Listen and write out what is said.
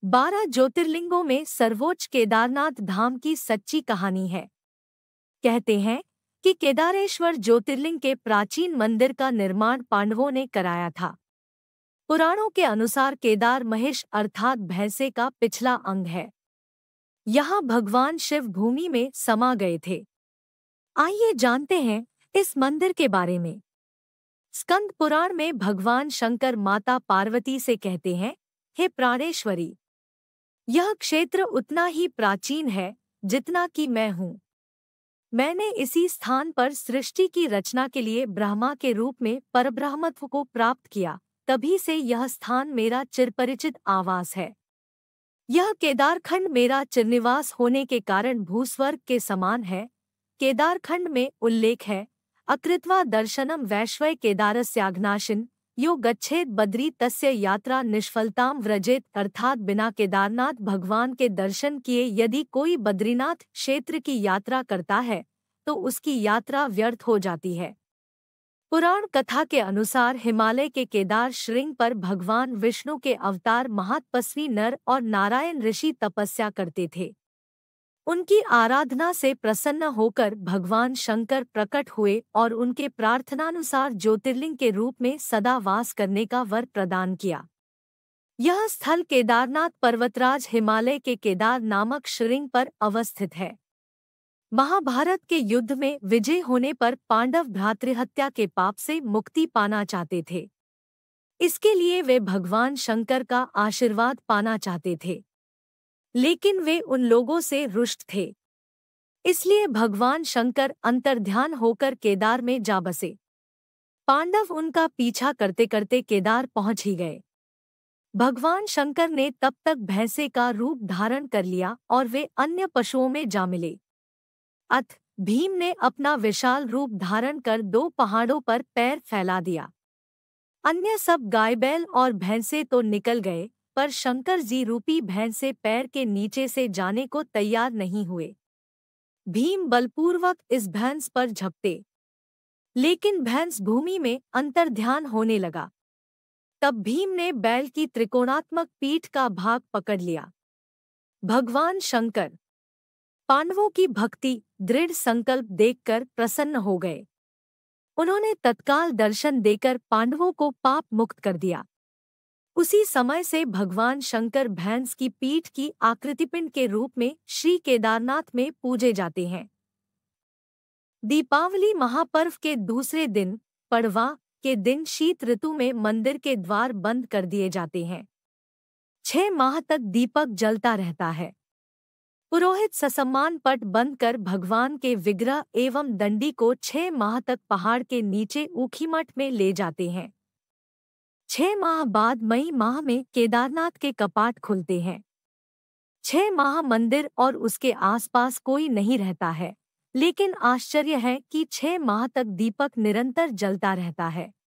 12 ज्योतिर्लिंगों में सर्वोच्च केदारनाथ धाम की सच्ची कहानी है। कहते हैं कि केदारेश्वर ज्योतिर्लिंग के प्राचीन मंदिर का निर्माण पांडवों ने कराया था। पुराणों के अनुसार केदार महेश अर्थात भैंसे का पिछला अंग है। यहाँ भगवान शिव भूमि में समा गए थे। आइए जानते हैं इस मंदिर के बारे में। स्कंद पुराण में भगवान शंकर माता पार्वती से कहते हैं, हे प्राणेश्वरी, यह क्षेत्र उतना ही प्राचीन है जितना कि मैं हूँ। मैंने इसी स्थान पर सृष्टि की रचना के लिए ब्रह्मा के रूप में परब्रह्मत्व को प्राप्त किया, तभी से यह स्थान मेरा चिरपरिचित आवास है। यह केदारखंड मेरा चिरनिवास होने के कारण भूस्वर्ग के समान है। केदारखंड में उल्लेख है, अकृत्वा दर्शनम वैश्वय केदारस्याघ्नाशिन यो गच्छेद बद्री तस्य यात्रा निष्फलताम व्रजेत, अर्थात बिना केदारनाथ भगवान के दर्शन किए यदि कोई बद्रीनाथ क्षेत्र की यात्रा करता है तो उसकी यात्रा व्यर्थ हो जाती है। पुराण कथा के अनुसार हिमालय के केदार श्रृंग पर भगवान विष्णु के अवतार महातपस्वी नर और नारायण ऋषि तपस्या करते थे। उनकी आराधना से प्रसन्न होकर भगवान शंकर प्रकट हुए और उनके प्रार्थनानुसार ज्योतिर्लिंग के रूप में सदा वास करने का वर प्रदान किया। यह स्थल केदारनाथ पर्वतराज हिमालय के केदार नामक श्रृंग पर अवस्थित है। महाभारत के युद्ध में विजय होने पर पांडव भ्रातृहत्या के पाप से मुक्ति पाना चाहते थे। इसके लिए वे भगवान शंकर का आशीर्वाद पाना चाहते थे, लेकिन वे उन लोगों से रुष्ट थे। इसलिए भगवान शंकर अंतर्ध्यान होकर केदार में जा बसे। पांडव उनका पीछा करते करते केदार पहुंच ही गए। भगवान शंकर ने तब तक भैंसे का रूप धारण कर लिया और वे अन्य पशुओं में जा मिले। अथ भीम ने अपना विशाल रूप धारण कर 2 पहाड़ों पर पैर फैला दिया। अन्य सब गाय बैल और भैंसे तो निकल गए, पर शंकर जी रूपी भैंसे पैर के नीचे से जाने को तैयार नहीं हुए। भीम बलपूर्वक इस भैंस पर झपटे, लेकिन भैंस भूमि में अंतर्ध्यान होने लगा। तब भीम ने बैल की त्रिकोणात्मक पीठ का भाग पकड़ लिया। भगवान शंकर पांडवों की भक्ति दृढ़ संकल्प देखकर प्रसन्न हो गए। उन्होंने तत्काल दर्शन देकर पांडवों को पाप मुक्त कर दिया। उसी समय से भगवान शंकर भैंस की पीठ की आकृतिपिंड के रूप में श्री केदारनाथ में पूजे जाते हैं। दीपावली महापर्व के दूसरे दिन पड़वा के दिन शीत ऋतु में मंदिर के द्वार बंद कर दिए जाते हैं। 6 माह तक दीपक जलता रहता है। पुरोहित ससम्मान पट बंद कर भगवान के विग्रह एवं दंडी को 6 माह तक पहाड़ के नीचे ऊखीमठ में ले जाते हैं। 6 माह बाद मई माह में केदारनाथ के कपाट खुलते हैं। 6 माह मंदिर और उसके आसपास कोई नहीं रहता है, लेकिन आश्चर्य है कि 6 माह तक दीपक निरंतर जलता रहता है।